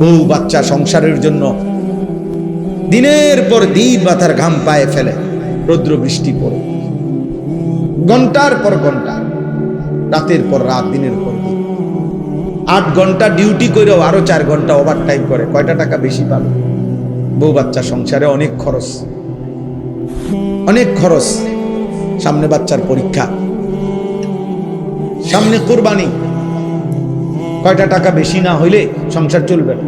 বউ বাচ্চা সংসারের জন্য দিনের পর দিন মাথার ঘাম পায়ে ফেলে, রৌদ্র বৃষ্টি পড়ে, ঘন্টার পর ঘন্টা, রাতের পর রাত, দিনের পর দিন, 8 ঘন্টা ডিউটি করেও আরো 4 ঘন্টা ওভার টাইম করে, কয়টা টাকা বেশি পাবে? বউ বাচ্চা সংসারে অনেক খরচ, অনেক খরচ। সামনে বাচ্চার পরীক্ষা, সামনে কোরবানি, কয়টা টাকা বেশি না হইলে সংসার চলবে না।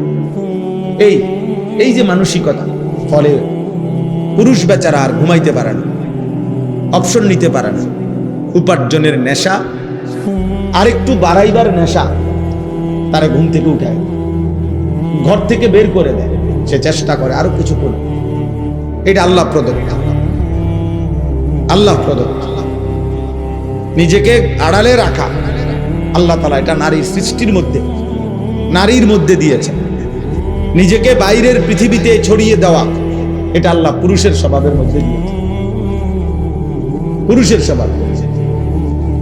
এই যে মানসিকতা, ফলে পুরুষ বেচারা আর ঘুমাইতে পারে না, অপশন নিতে পারে না। উপার্জনের নেশা, আরেকটু বাড়াইবার নেশা তারা ঘুম থেকে উঠায়, ঘর থেকে বের করে দেয়। সে চেষ্টা করে আরো কিছু করে। এটা আল্লাহ প্রদত্ত, আল্লাহ প্রদত্ত। নিজেকে আড়ালে রাখা আল্লাহ তাআলা এটা নারীর সৃষ্টির মধ্যে, নারীর মধ্যে দিয়েছেন। নিজেকে বাইরের পৃথিবীতে ছড়িয়ে দেওয়া এটা আল্লাহ পুরুষের স্বভাবের মধ্যে দিয়েছে, পুরুষের স্বভাব।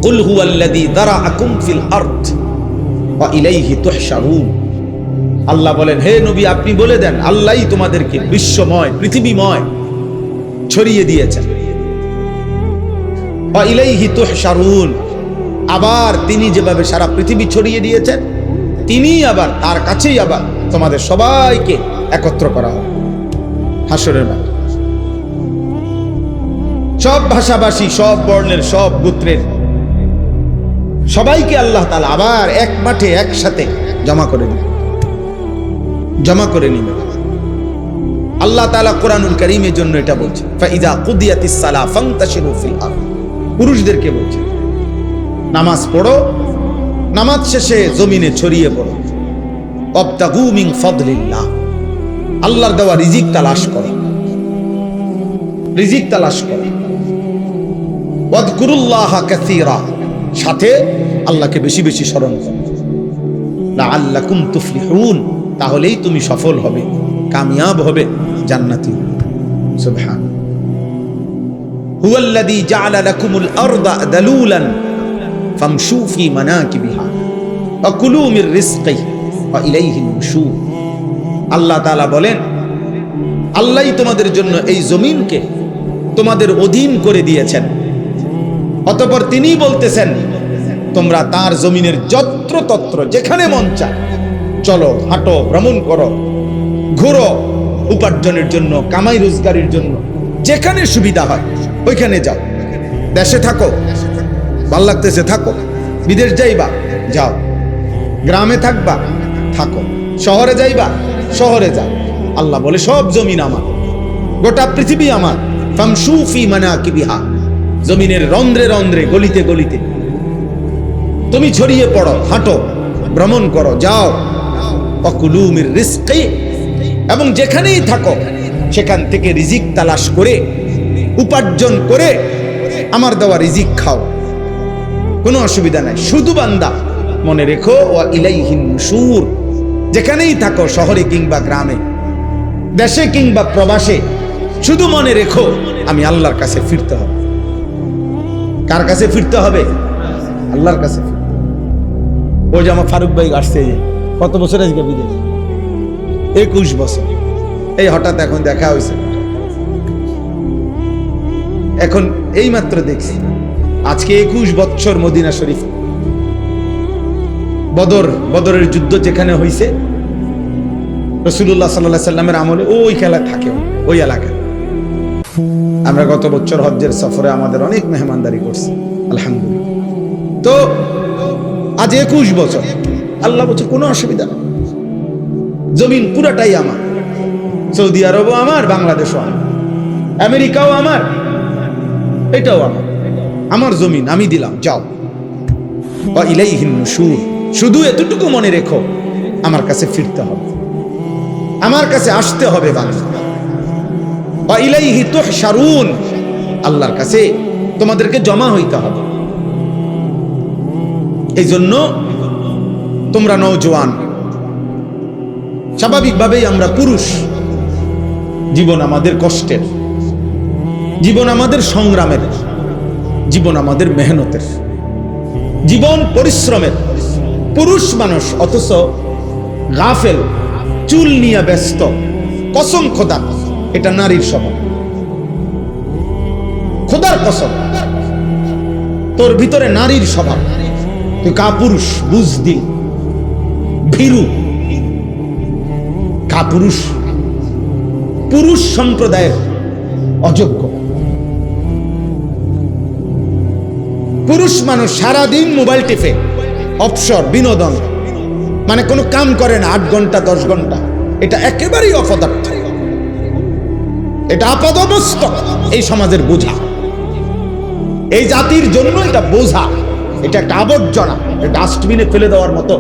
কুল হুয়াল্লাযী যারাআকুম ফিল আরদ ওয়া ইলাইহি তুহশারুন। আল্লাহ বলেন, হে নবী আপনি বলে দেন, আল্লাহই তোমাদেরকে বিশ্বময়, পৃথিবীময় ছড়িয়ে দিয়েছেন। ওয়া ইলাইহি তুহশারুন, আবার তিনি যেভাবে সারা পৃথিবী ছড়িয়ে দিয়েছেন, তিনি আবার তার কাছেই আবার তোমাদের সবাইকে একত্র করা হবে হাসরের মাঠে। সব ভাষাভাষী, সব বর্ণের, সব গোত্রের সবাইকে আল্লাহ তাআলা আবার এক মাঠে একসাথে জমা করে নেবে, জমা করে নেবে। আল্লাহ তাআলা কোরআনুল কারীমের জন্য এটা বলছে, ফাইযা কুদিয়াতিস সালাহ ফান্তাশিরু ফিল আরদ। পুরুষদেরকে বলছে নামাজ পড়ো, নামাজ শেষে জমিনে ছড়িয়ে পড়ো। ওয়াবতাগু মিন ফাদলিল্লাহ, আল্লাহর দেওয়া রিজিক তালাশ করো, রিজিক তালাশ করো। ওয়াযকুরুল্লাহা কাসীরা, সাথে আল্লাহকে বেশি বেশি স্মরণ করো। লাআল্লাকুম তুফলিহুন, তাহলেই তুমি সফল হবে, কামিয়াব হবে, জান্নাতি। সুবহান। হুয়াল্লাযী জাআলা লাকুমুল আরদা দালুলান ফামশু ফি মানাকিবিহা ওয়া কুলু মির রিজকিহি ওয়া ইলাইহিন নুশুর। আল্লাহ তাআলা বলেন, আল্লাহই তোমাদের জন্য এই জমিনকে তোমাদের অধীন করে দিয়েছেন। অতঃপর তিনি বলতেছেন, তোমরা তার জমিনের যত্র তত্র যেখানে মন চায় চলো, হাঁটো, ভ্রমণ করো, ঘুরো, উপার্জনের জন্য, কামাই রোজগারের জন্য যেখানে সুবিধা হয় ওইখানে যাও। দেশে থাকো, ভাল লাগতেছে থাকো, বিদেশ যাইবা যাও, গ্রামে থাকবা থাকো, শহরে যাইবা শহরে যাও। আল্লাহ বলে সব জমিন আমার, গোটা পৃথিবী আমার। ফামশু ফি মানাকিবিহা, জমিনের রন্ধ্রে রন্ধ্রে, গলিতে গলিতে তুমি ছড়িয়ে পড়ো, হাঁটো, ভ্রমণ করো, যাও। ওয়াকুলু মির রিজকি, এবং যেখানেই থাকো সেখান থেকে রিজিক তালাশ করে, উপার্জন করে আমার দেওয়া রিজিক খাও, কোনো অসুবিধা নাই। শুধু বান্দা মনে রেখো, ওয়া ইলাইহিন নুশুর, যেখানেই থাকো, শহরে কিংবা গ্রামে, দেশে কিংবা প্রবাসে, শুধু মনে রেখো আমি আল্লাহর কাছে ফিরতে হবে। কার কাছে ফিরতে হবে? আল্লাহর কাছে। ওই যে আমার ফারুক ভাই আসছে, কত বছর আজকে বিদেশ? 21 বছর। এই হঠাৎ এখন দেখা হয়েছে, এখন এই মাত্র দেখছি। আজকে 21 বছর মদিনা শরীফ। বদরের যুদ্ধ যেখানে হয়েছে, রাসূলুল্লাহ সাল্লাল্লাহু আলাইহি সাল্লামের আমলে ওই খেলা থাকে ওই এলাকায়। আমরা গত বছর হজ্জের সফরে আমাদের অনেক মেহমানদারি করছি, আলহামদুলিল্লাহ। তো আজ 21 বছর, আল্লাহ বলছে কোনো অসুবিধা নেই, জমিন পুরাটাই আমার। সৌদি আরবও আমার, বাংলাদেশও আমার, আমেরিকাও আমার, এটাও আমার, আমার জমিন আমি দিলাম, যাও। ওয়া ইলাইহিন নুশুর, শুধু এতটুকু মনে রেখো আমার কাছে ফিরতে হবে, আমার কাছে আসতে হবে বান্দা। ওয়া ইলাইহি তুহশারুন, আল্লাহর কাছে তোমাদেরকে জমা হইতে হবে। এই জন্য তোমরা নওজোয়ান, স্বাভাবিকভাবেই আমরা পুরুষ, জীবন আমাদের কষ্টের, জীবন আমাদের সংগ্রামের, জীবন আমাদের মেহনতের, জীবন পরিশ্রমের। পুরুষ মানুষ অথচ গাফেল, চুল নিয়ে ব্যস্ত, কসম খোদা এটা নারীর স্বভাব। খোদার কসম, তোর ভিতরে নারীর স্বভাব, তুই কাপুরুষ, বুঝদিন, ভীরু, কাপুরুষ, পুরুষ সম্প্রদায়ের অযোগ্য। পুরুষ মানুষ সারাদিন মোবাইল টিপে, অবসর, বিনোদন, মানে কোনো কাম করে না 8 ঘন্টা 10 ঘন্টা। এটা একেবারেই অপদার্থ, এটা আপাদমস্তক এই সমাজের বোঝা, এই জাতির জন্য এটা বোঝা, এটা একটা আবর্জনা, ডাস্টবিনে ফেলে দেওয়ার মতো।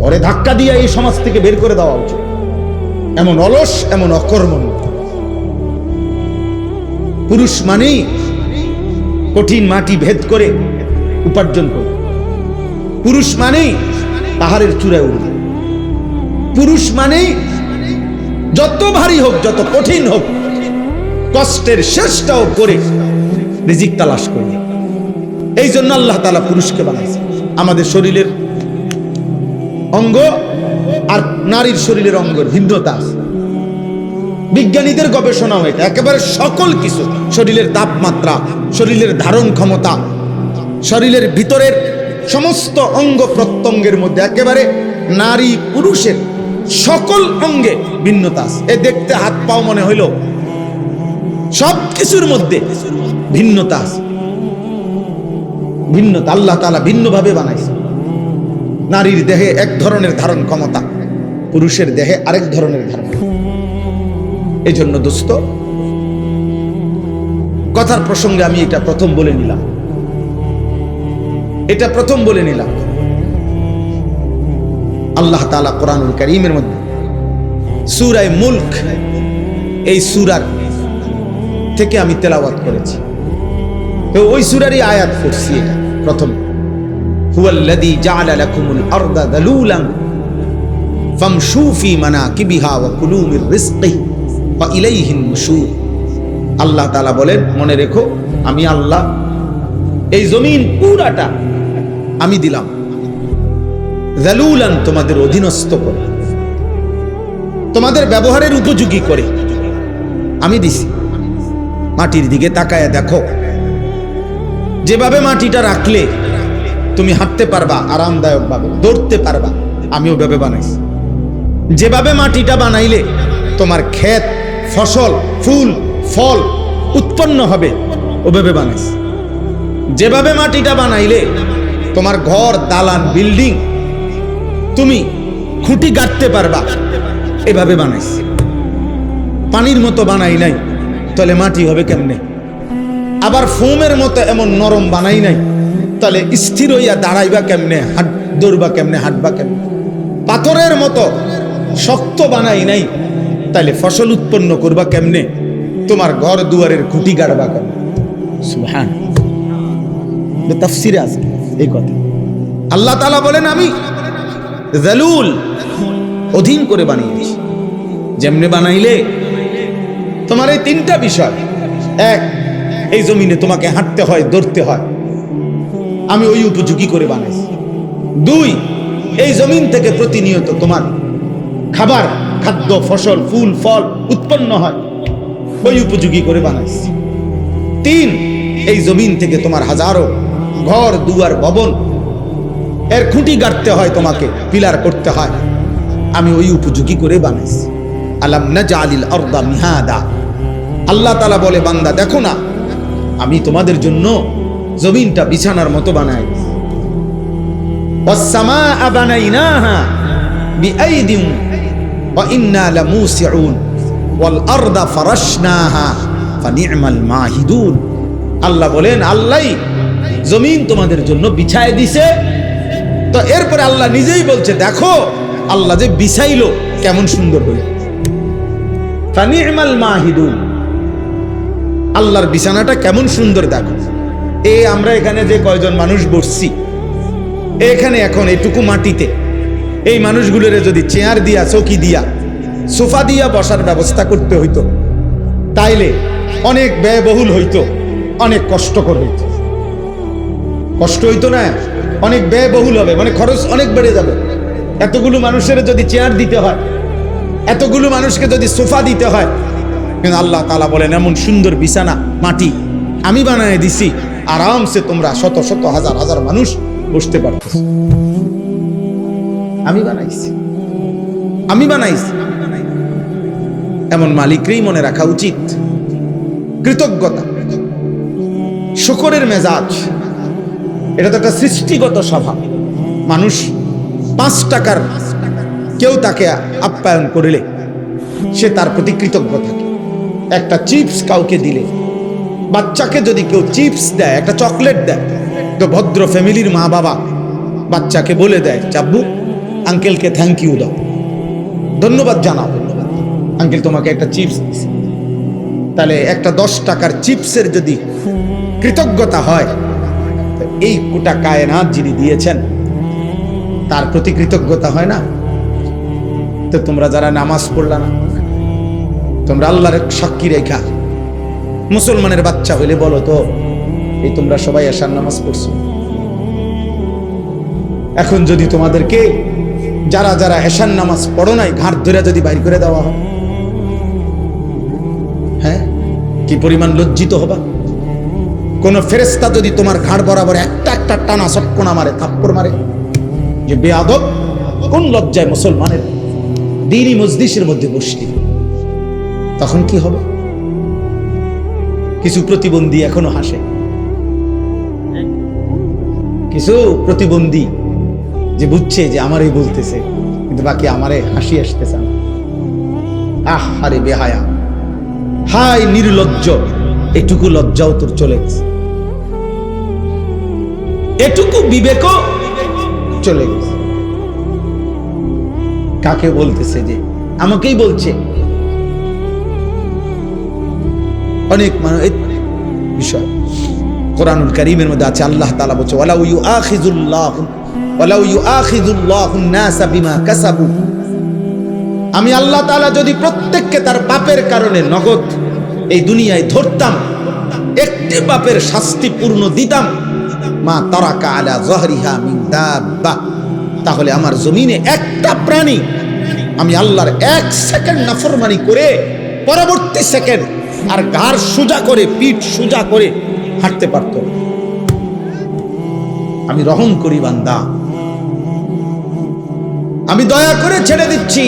ওরে ধাক্কা দিয়ে এই সমাজ থেকে বের করে দেওয়া উচিত। এমন অলস, এমন অকর্মণ্য। পুরুষ মানেই কঠিন মাটি ভেদ করে উপার্জন করে, পুরুষ মানেই পাহাড়ের চূড়ায় উঠবে, পুরুষ মানেই যত ভারী হোক, যত কঠিন হোক, কষ্টের শেষটাও করে রিজিক তালাশ করবে। এই জন্য আল্লাহ তাআলা পুরুষকে বানাইছে। আমাদের শরীরের অঙ্গ আর নারীর শরীরের অঙ্গের ভিন্নতা আছে। বিজ্ঞানীদের গবেষণাও এটা, একেবারে সকল কিছু, শরীরের তাপমাত্রা, শরীরের ধারণ ক্ষমতা, শরীরের ভিতরের সমস্ত অঙ্গ প্রত্যঙ্গের মধ্যে একেবারে নারী পুরুষের সকল অঙ্গে ভিন্নতা আছে। এ দেখতে হাত পাও মনে হইল, সব কিছুর মধ্যে ভিন্নতা আছে। ভিন্নতা আল্লাহ তাআলা ভিন্নভাবে বানাইছে। নারীর দেহে এক ধরনের ধারণ ক্ষমতা, পুরুষের দেহে আরেক ধরনের ধারণ। এই জন্য দোস্ত, কথার প্রসঙ্গে আমি এটা প্রথম বলে নিলাম, এটা প্রথম বলে নিলাম। আল্লাহ তাআলা কোরআনুল কারীমের মধ্যে সূরা মুলক, এই সূরার থেকে আমি তেলাওয়াত করেছি, তো ওই সূরারই আয়াত পড়ছি। এটা প্রথম, হুয়াল্লাযী জাআলা লাকুমুল আরদা যালুলান ফামশু ফি মানাকিবিহা ওয়া কুলু মির রিজকিহি ওয়া ইলাইহিন নুশুর। আল্লাহ তাআলা বলেন, মনে রেখো আমি আল্লাহ এই জমিন পুরাটা আমি দিলাম যালুলান, তোমাদের অধীনস্থ করে, তোমাদের ব্যবহারের উপযোগী করে আমি দিছি। মাটির দিকে তাকায় দেখো, যেভাবে মাটিটা রাখলে তুমি হাঁটতে পারবা আরামদায়ক ভাবে, দৌড়তে পারবা, আমি ওভাবে বানাইছি। যেভাবে মাটিটা বানাইলে তোমার ক্ষেত, ফসল, ফুল, ফল উৎপন্ন হবে, ওভাবে বানাইছি। যেভাবে মাটিটা বানাইলে তোমার ঘর, দালান, বিল্ডিং তুমি খুঁটি গাঁথতে পারবা, এভাবে বানাইছি। পানির মতো বানাই নাই, তাহলে মাটি হবে কেমনে? আবার ফোমের মতো এমন নরম বানাই নাই, তাহলে স্থির হইয়া দাঁড়াইবা কেমনে, দৌড়বা কেমনে, হাঁটবা কেমনে? পাথরের মতো শক্ত বানাই নাই, তাহলে ফসল উৎপন্ন করবা কেমনে? তোমার ঘর দুয়ারের খুঁটি গাড়বা কেমনে? সুবহানাল্লাহ, তাফসিরে আছে এই কথা। আল্লাহ তাআলা বলেন, আমি যালুল, অধীন করে বানিয়ে দিয়েছি। যেমনে বানাইলে তোমার এই 3টা বিষয়, এক, এই জমিনে তোমাকে হাঁটতে হয়, দৌড়তে হয়, আমি ওই উপযোগী করে বানাইছি। 2, এই জমিন থেকে প্রতিনিয়ত তোমার খাবার, খাদ্য, ফসল, ফুল, ফল উৎপন্ন হয়, ওই উপযোগী করে বানাইছি। 3, এই জমিন থেকে তোমার হাজারো ঘর, দুয়ার, ভবন এর খুঁটি গাঁথতে হয়, তোমাকে পিলার করতে হয়, আমি ওই উপযোগী করে বানাইছি। আলাম নাজআলিল আরদা মিহাদা। আল্লাহ তাআলা বলে, বান্দা দেখো না, আমি তোমাদের জন্য জমিনটা বিছানার মতো বানাই। ওয়াস সামাআ বানাইনাহা বিআইদিন ওয়া ইন্না লামুসিউন ওয়াল আরদা ফারাশনাহা ফানি'মাল মাহিদুন। আল্লাহ বলেন, আল্লাহই জমিন তোমাদের জন্য বিছায় দিছে। তো এরপরে আল্লাহ নিজেই বলছে, দেখো আল্লাহ যে বিছাইলো কেমন সুন্দর হলো। ফানি'মাল মাহিদুন, আল্লাহর বিছানাটা কেমন সুন্দর দেখো। আমরা এখানে যে কয়জন মানুষ বসছি, এখানে এখন এইটুকু মাটিতে এই মানুষগুলোরে যদি চেয়ার দিয়া, চৌকি দিয়া, সোফা দিয়া বসার ব্যবস্থা করতে হইতো, তাইলে অনেক ব্যয়বহুল হইতো, অনেক কষ্টকর হইতো। কষ্ট হইতো না, অনেক ব্যয়বহুল হবে, মানে খরচ অনেক বেড়ে যাবে। এতগুলো মানুষের যদি চেয়ার দিতে হয়, এতগুলো মানুষকে যদি সোফা দিতে হয়, কিন্তু আল্লাহ তাআলা বলেন এমন সুন্দর বিছানা মাটি আমি বানিয়ে দিছি, আরামসে তোমরা শত শত হাজার হাজার মানুষ বসতে পারতেছ। আমি বানাইছি, আমি বানাইছি। এমন মালিককেই মনে রাখা উচিত। কৃতজ্ঞতা, শুকরের মেজাজ, এটা তো একটা সৃষ্টিগত স্বভাব। মানুষ 5 টাকার কেউ তাকে আপ্যায়ন করলে সে তার প্রতি কৃতজ্ঞ থাকে। একটা চিপস কাউকে দিলে, বাচ্চাকে যদি কেউ চিপস দেয়, একটা চকলেট দেয়, তো ভদ্র ফ্যামিলির মা বাবা বাচ্চাকে বলে দেয়, চাব্বু আঙ্কেলকে থ্যাংক ইউ দাও, ধন্যবাদ জানাও, আঙ্কেল তোমাকে একটা চিপস দিছে। তাহলে একটা 10 টাকার চিপসের যদি কৃতজ্ঞতা হয়, তো এই গোটা কায়নাত যিনি দিয়েছেন তার প্রতি কৃতজ্ঞতা হয় না? তো তোমরা যারা নামাজ পড়লা না, তোমরা আল্লাহর সাক্ষী রেখা মুসলমানের বাচ্চা হইলে বলো তো, এই তোমরা সবাই এশার নামাজ পড়ছো? এখন যদি তোমাদেরকে যারা যারা এশার নামাজ পড়ো নাই ঘাট ধরে যদি বাইর করে দেওয়া হয়, হ্যাঁ, কি পরিমাণ লজ্জিত হবা? কোন ফেরেশতা যদি তোমার ঘাড় বরাবর একটা একটা টানা সটকোনা মারে, থাপ্পড় মারে, যে বেয়াদব, কোন লজ্জায় মুসলমানের দ্বীনি মজলিসের মধ্যে বসলি, তখন কি হবে? কিছু প্রতিবন্ধী এখনো হাসে, কিছু প্রতিবন্ধী যে বুঝছে যে আমারই বলতেছে, কিন্তু বাকি আমারে হাসি আসতেছে না। আহারে বেহায়া, হাই নির্লজ্জ, এটুকু লজ্জাও তোর চলে গেছে, এটুকু বিবেকও চলে গেছে। কাকে বলতেছে? যে আমাকেই বলছে। অনেক মানুষ বিষয় কোরআনুল কারীমের মধ্যে আছে, আল্লাহ তাআলা বলছে ওয়ালাউ ইউআখিযুল্লাহুন নাসা বিমা কাসাবু, আমি আল্লাহ তাআলা যদি প্রত্যেককে তার পাপের কারণে নগদ এই দুনিয়ায় ধরতাম, একটি পাপের শাস্তি পূর্ণ দিতাম, মা তারাকা আলা যাহরিহা মিন দাব্বা, তাহলে আমার জমিনে একটা প্রাণী আমি আল্লাহর 1 সেকেন্ড নাফরমানি করে পরবর্তী সেকেন্ড আর ঘাড় সোজা করে, পিঠ সোজা করে হাঁটতে পারত। আমি রহম করি বান্দা, আমি দয়া করে ছেড়ে দিচ্ছি,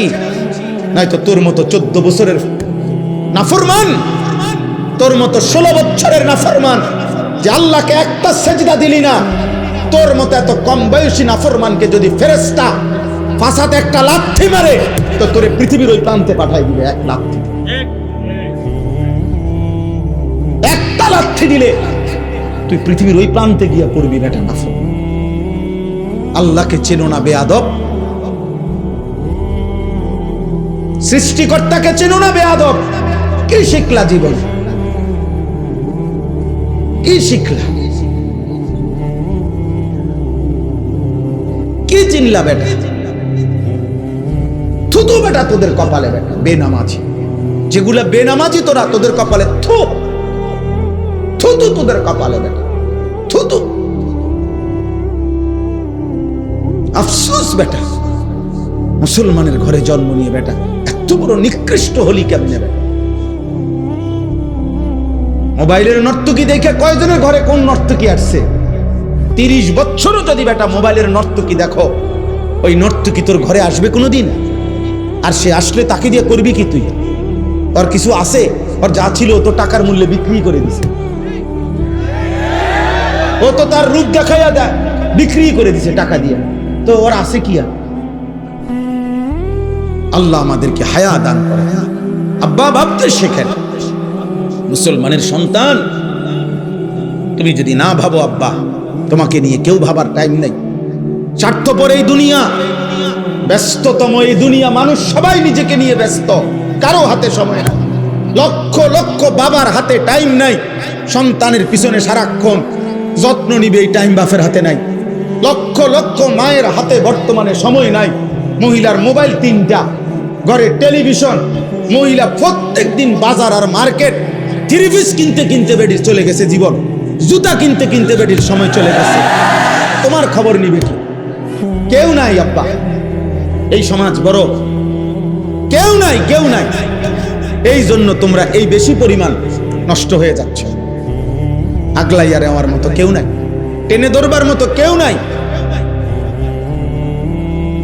নয়তো তোর মতো 14 বছরের নাফরমান, তোর মতো 16 বছরের নাফরমান, যে আল্লাহকে একটা সেজদা দিলি না, তোর মতো এত কম বয়সী নাফরমানকে যদি ফেরেশতা ফাসাতে একটা লাথি মারে, তো তোরে পৃথিবীর ওই প্রান্তে পাঠাই দিবে। এক লাথি, একটা লাথি দিলে তুই পৃথিবীর ওই প্রান্তে গিয়া পড়বি বেটা নাফরমান। আল্লাহকে চেনো না বেয়াদব, সৃষ্টিকর্তাকে চেনো না বেয়াদব। কি শিখলা জীবন? কি শিখলা? কি চিনলা বেটা? থুতু বেটা তোদের কপালে বেটা, বেনামাজি যেগুলা বেনামাজি, তোরা তোদের কপালে থু, থুতু তোদের কপালে বেটা, থুতু। আফসোস বেটা, মুসলমানের ঘরে জন্ম নিয়ে বেটা এত বড় নিকৃষ্ট হলি কেমনে বেটা? মোবাইলের নর্তকী দেখে কয়জনের ঘরে কোন নর্তকী আসছে? 30 বছরও যদি বেটা মোবাইলের নর্তকী দেখো, ওই নর্তকী তোর ঘরে আসবে কোনোদিন? আর সে আসলে তাকে দিয়ে করবি কি তুই? ওর কিছু আছে? ওর যা ছিল তো টাকার মূল্যে বিক্রি করে দিছে, ও তো তার রূপ দেখাইয়া দেয় বিক্রি করে দিছে টাকা দিয়ে, তো ওর আছে কি? আল্লাহ আমাদেরকে হায়া দান করে। আব্বা ভাবতে শেখেন, মুসলমানের সন্তান, তুমি যদি না ভাবো আব্বা, তোমাকে নিয়ে কেউ ভাবার টাইম নেই। স্বার্থপর এই দুনিয়া, ব্যস্ততম এই দুনিয়া, মানুষ সবাই নিজেকে নিয়ে ব্যস্ত, কারো হাতে সময় নাই। লক্ষ লক্ষ বাবার হাতে টাইম নাই, সন্তানের পিছনে সারাক্ষণ যত্ন নিবে, এই টাইম বাপের হাতে নাই। লক্ষ লক্ষ মায়ের হাতে বর্তমানে সময় নাই। মহিলার মোবাইল 3টা, ঘরে টেলিভিশন, মহিলা প্রত্যেক দিন বাজার আর মার্কেট, 3 পিস কিনতে কিনতে বেডির চলে গেছে জীবন, জুতা কিনতে কিনতে বেডির সময় চলে গেছে। তোমার খবর নিবে কি? কেউ নাই আব্বা, এই সমাজ বড়, কেউ নাই, কেউ নাই। এই জন্য তোমরা এই বেশি পরিমাণ নষ্ট হয়ে যাচ্ছ। আগলাইয়ারে আমার মতো কেউ নাই, টেনে ধরবার মতো কেউ নাই,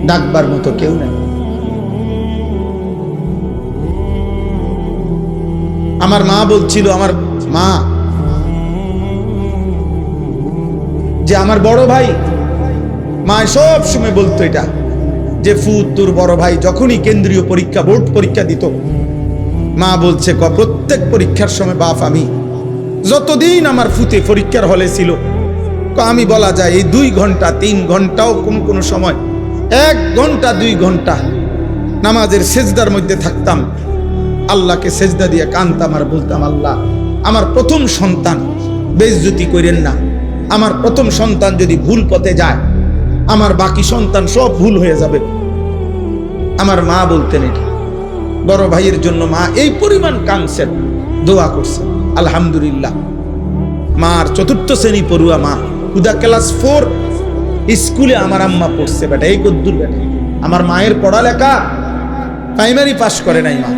ডাকবার মতো কেউ নাই। আমার মা বলছিল, আমার মা, যে আমার বড় ভাই, মা সব সময় বলতো এটা, যে ফুত তোর বড় ভাই যখনই কেন্দ্রীয় পরীক্ষা, বোর্ড পরীক্ষা দিত, মা বলছে প্রত্যেক পরীক্ষার সময় বাপ আমি যতদিন আমার ফুতে পরীক্ষার হলে ছিল, আমি বলা যায় এই 2 ঘন্টা 3 ঘন্টাও কোন সময় 1 ঘন্টা 2 ঘন্টা নামাজের সেজদার মধ্যে থাকতাম, আল্লাহকে সেজদা দিয়ে কাঁদতাম আর বলতাম, আল্লাহ আমার প্রথম সন্তান বেইজ্জতি করেন না, আমার প্রথম সন্তান যদি ভুল পথে যায় আমার বাকি সন্তান সব ভুল হয়ে যাবে। আমার মা বলতেন এটা, বড় ভাইয়ের জন্য মা এই পরিমাণ কাঁদছেন, দোয়া করছেন। আলহামদুলিল্লাহ, মার 4th শ্রেণী পড়ুয়া মা, হুদা ক্লাস 4 স্কুলে আমার আম্মা পড়ছে বেটা, এই কদ্দুর বেটা। আমার মায়ের পড়ালেখা প্রাইমারি পাস করে নাই মা,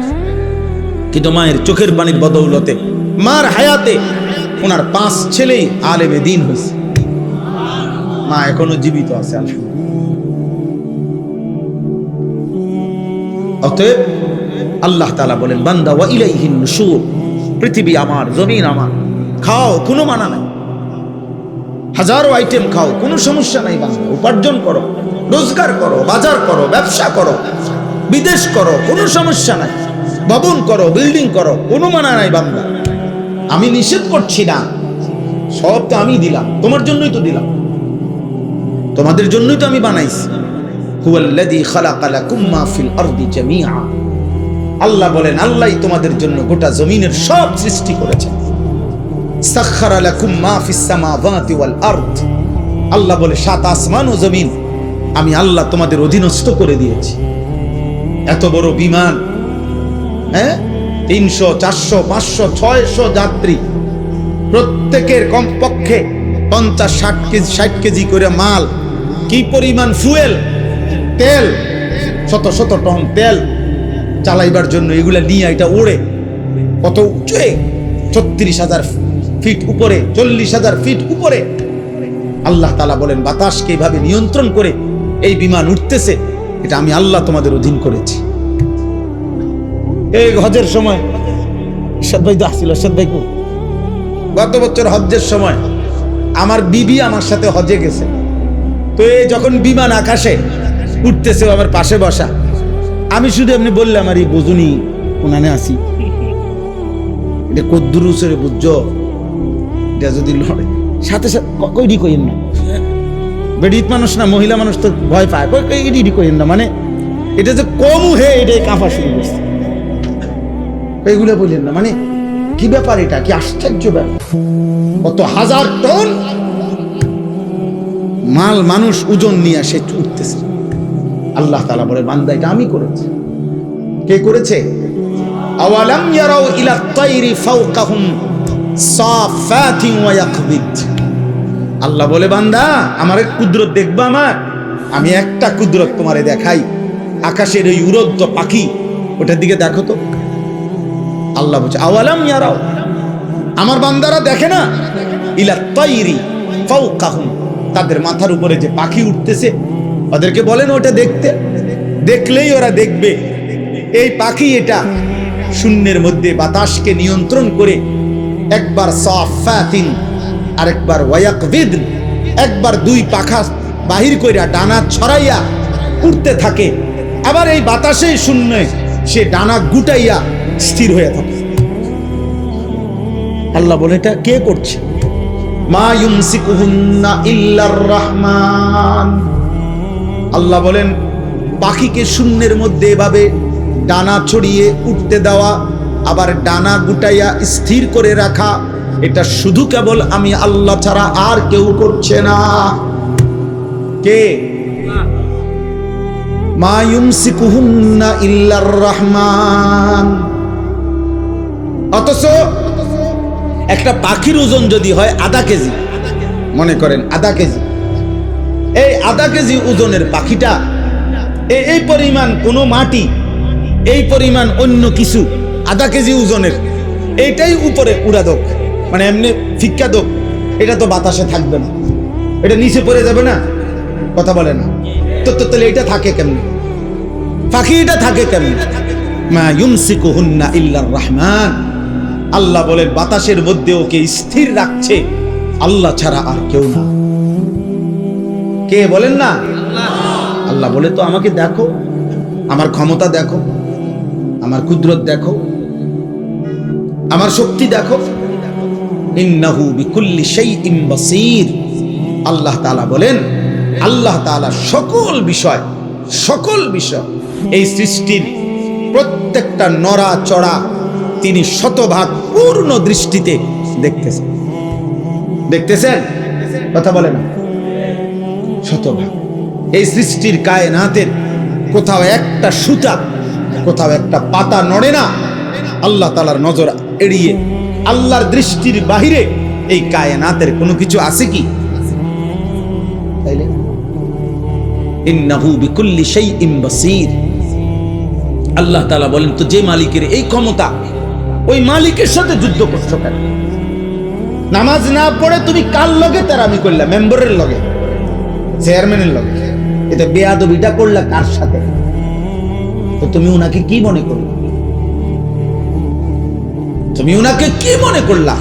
কিন্তু মায়ের চোখের পানির বদৌলতে মার হায়াতে ওনার 5 ছেলেই আলেমে দ্বীন হয়েছে। মা এখনো জীবিত আছে আলহামদুলিল্লাহ। অতএব আল্লাহ তাআলা বলেন, বান্দা ওয়া ইলাইহিন নুশুর, পৃথিবী আমার, জমিন আমার, খাও কোনো মানা নাই, হাজারো আইটেম খাও কোনো সমস্যা নাই বান্দা, উপার্জন করো, রোজগার করো, বাজার করো, ব্যবসা করো, বিদেশ করো, কোনো সমস্যা নাই, ভবন করো, বিল্ডিং করো, কোনো মানা নাই বান্দা। আমি নিষেধ করছি না, সব তো আমি দিলাম, তোমার জন্যই তো দিলাম, তোমাদের জন্যই তো আমি বানাইছি। হুয়াল্লাযী খালাকা লাকুম মা ফিল আরদি জামিআ, আল্লাহ বলেন আল্লাহই তোমাদের জন্য গোটা জমিনের সব সৃষ্টি করেছেন। সাখখারা লাকুম মা ফিস সামাওয়াতি ওয়াল আরদ, আল্লাহ বলে 7 আসমান ও জমিন আমি আল্লাহ তোমাদের অধীনস্থ করে দিয়েছি। এত বড় বিমান, 300 400 500 600 যাত্রী, প্রত্যেকের কমপক্ষে 50-60 কেজি করে মাল, কি পরিমাণ ফুয়েল, তেল, শত শত টন তেল চালাইবার জন্য এগুলা নিয়ে এটা ওড়ে কত উঁচুয়ে, 36,000 ফিট উপরে, 40,000 ফিট উপরে। আল্লাহ তাআলা বলেন বাতাসকে এইভাবে নিয়ন্ত্রণ করে এই বিমান উঠতেছে, এটা আমি আল্লাহ তোমাদের অধীন করেছি। এই হজের সময় ইরশাদ ভাই তো আসছিল, ইরশাদ ভাই গত বছর হজ্জের সময় আমার বিবি আমার সাথে হজে গেছে, তো এই যখন বিমান আকাশে উঠতেছে আমার পাশে বসা, আমি শুধু এমনি বললাম আর এই বুঝুনি কোনানে আসি, এটা কদ্দুর উচরে বুঝছো, এটা যদি লড়ে সাথে সাথে কইডি কইেন না, বেডিত মানুষ না, মহিলা মানুষ তো ভয় পায়, কইডি কইেন না, মানে এটা যে কম হে এটাই কাঁপা শুরু করছে, এইগুলো বললেন না, মানে কি ব্যাপার, এটা কি আশ্চর্য ব্যাপার, কত হাজার টন মাল মানুষ ওজন নিয়ে আসে উঠতেছে। আল্লাহ তাআলা বলে বান্দা এটা আমি করেছি। কে করেছে? আওয়ালাম ইয়ারাউ ইলা তাইরি ফাওকাহুম সাফাতিন ওয়া ইয়াকবিদ, আল্লাহ বলে বান্দা আমার এক কুদরত দেখবা, আমি একটা কুদরত তোমারে দেখাই, আকাশের ওই উড়ন্ত পাখি ওটার দিকে দেখো তো। আল্লাহ বলছে আওয়ালাম ইয়ারাউ, আমার বান্দারা দেখে না, ইলা তাইরি ফাওকাহুম, তাদের মাথার উপরে যে পাখি উঠতেছে ওদেরকে বলেন ওটা দেখতে, দেখলেই ওরা দেখবে এই পাখি এটা শূন্যের মধ্যে বাতাসকে নিয়ন্ত্রণ করে একবার সাফাতিন আরেকবার ওয়ায়াকবিদ, একবার 2 পাখা বাহির কইরা ডানা ছড়াইয়া উড়তে থাকে, আবার এই বাতাসেই শূন্যে সে ডানা গুটাইয়া স্থির হয়ে থাকে। আল্লাহ বলে এটা কে করছে? মা ইউমসিকুহুন্না ইল্লার রহমান, আল্লাহ বলেন পাখিকে শূন্যের মধ্যে এভাবে ডানা ছড়িয়ে উঠতে দেওয়া, আবার ডানা গুটাইয়া স্থির করে রাখা, এটা শুধু কেবল আমি আল্লাহ ছাড়া আর কেউ করছে না। কে? মা ইউমসিকুহুন্না ইল্লার রহমান। অথচ একটা পাখির ওজন যদি হয় আধা কেজি, মনে করেন আধা কেজি, এই আধা কেজি ওজনের পাখিটা এই পরিমাণ কোনো মাটি, এই পরিমাণ অন্য কিছু আধা কেজি ওজনের, এইটাই উপরে উড়া দোক, মানে এমনি ফিক্কা দোক, এটা তো বাতাসে থাকবে না, এটা নিচে পড়ে যাবে না, কথা বলে না তো। তাহলে এটা থাকে কেমনে? পাখি এটা থাকে কেমনে? মা ইউমসিকুহুন্না ইল্লার রহমান, আল্লাহ বলেন বাতাসের মধ্যে ওকে স্থির রাখছে আল্লাহ ছাড়া আর কেউ না। কে বলেন না? আল্লাহ বলে তো আমাকে দেখো, আমার ক্ষমতা দেখো, আমার কুদরত দেখো, আমার শক্তি দেখো। ইন্নাহু বিকুল্লি শাইইন বাসীর। আল্লাহ তাআলা বলেন, আল্লাহ তাআলা সকল বিষয় এই সৃষ্টির প্রত্যেকটা নড়া চড়া তিনি শতভাগ পূর্ণ দৃষ্টিতে দেখতেছেন। কথা বলেন, শতভাগ। এই সৃষ্টির কায়নাতের কোথাও একটা সুতা, কোথাও একটা পাতা নড়ে না আল্লাহ তাআলার নজর এড়িয়ে। আল্লাহর দৃষ্টির বাহিরে এই কায়নাতের কোনো কিছু আছে কি? তাইলে ইন্নাহু বিকুল্লি শাইইন বাসীর। আল্লাহ তাআলা বলেন, তো যে মালিকের এই ক্ষমতা, ওই মালিকের সাথে যুদ্ধ করছো কেন? নামাজ না পড়ে তুমি কার লগে তেরামি করলা? মেম্বারের লগে, চেয়ারম্যানের লগে। এটা বেয়াদবিটা করলা কার সাথে? তো তুমি উনাকে কি মনে করলা? তুমি উনাকে কি মনে করলা?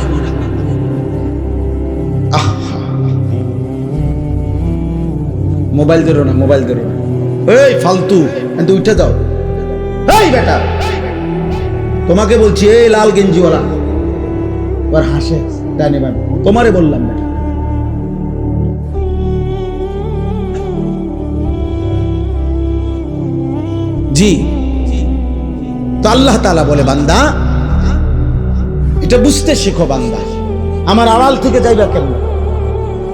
মোবাইল ধরো না, মোবাইল ধরো না, এই ফালতু, উঠে যাও। এই বেটা, তোমাকে বলছি, এই লাল গেঞ্জিওয়ালা, ওর হাসে ডানে বাম, তোমারে বললাম বেটা। জি, তো আল্লাহ তাআলা বলে, বান্দা এটা বুঝতে শেখো। বান্দা আমার আড়াল থেকে যাইবা কেমন?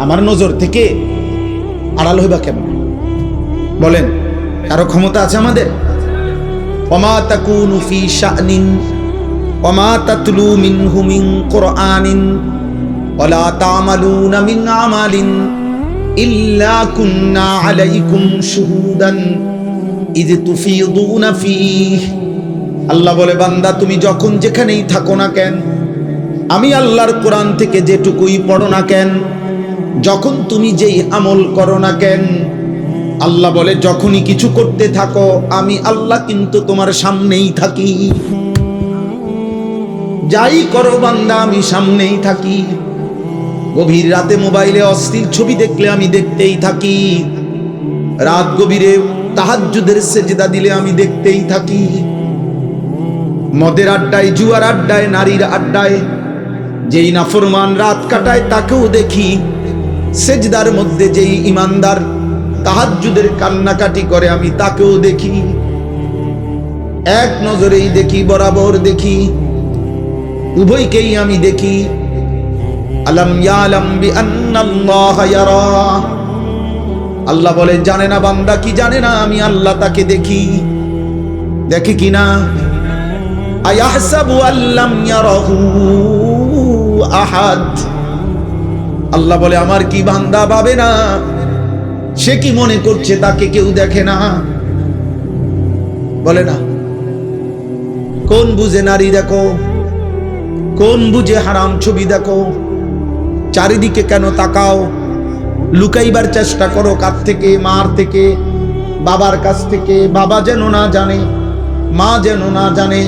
আমার নজর থেকে আড়াল হইবা কেমন? বলেন, কারো ক্ষমতা আছে আমাদের? ওমা তাকুনু ফি শানিন ওমা তাতলু মিনহু মিন কুরআনিন ওয়ালা তা'মালুনা মিন আমালিন ইল্লা কুননা আলাইকুম শুহুদান ইয তুফিদুনা ফীহ। আল্লাহ বলে, বান্দা তুমি যখন যেখানেই থাকো না কেন, আমি আল্লাহর কোরআন থেকে যেটুকুই পড়ো না কেন, যখন তুমি যেই আমল করো না কেন, আল্লাহ বলে যখনই কিছু করতে থাকো আমি আল্লাহ কিন্তু তোমার সামনেই থাকি। যাই করো বান্দা আমি সামনেই থাকি। গভীর রাতে মোবাইলে অশ্লীল ছবি দেখলে আমি দেখতেই থাকি। রাত গভীরে তাহাজ্জুদের সেজদা দিলে আমি দেখতেই থাকি। মদের আড্ডায়, জুয়ার আড্ডায়, নারীর আড্ডায় যেই নাফরমান রাত কাটায় তাকেও দেখি। সেজদার মধ্যে যেই ইমানদার তাহাজ্জুদের কান্নাকাটি করে আমি তাকেও দেখি। এক নজরেই দেখি, বরাবর দেখি, উভয়কেই আমি দেখি। আলাম ইয়ালাম বিআন্নাল্লাহা ইয়ারা। আল্লাহ বলে, জানে না বান্দা কি জানে না আমি আল্লাহ তাকে দেখি। দেখি কিনা? আয়াহসাবু আল্লাম ইয়ারাহু আহাদ। আল্লাহ বলে, আমার কি বান্দা ভাবে না? সে কি মনে করছে তাকে কেউ দেখে না? বলে না। কোন বুঝে নারী দেখো, কোন বুঝে হারাম ছবি দেখো? চারিদিকে কেন তাকাও? লুকাইবার চেষ্টা করো কার থেকে? মার থেকে, বাবার কাছ থেকে। বাবা যেন না জানে, মা যেন না জানে,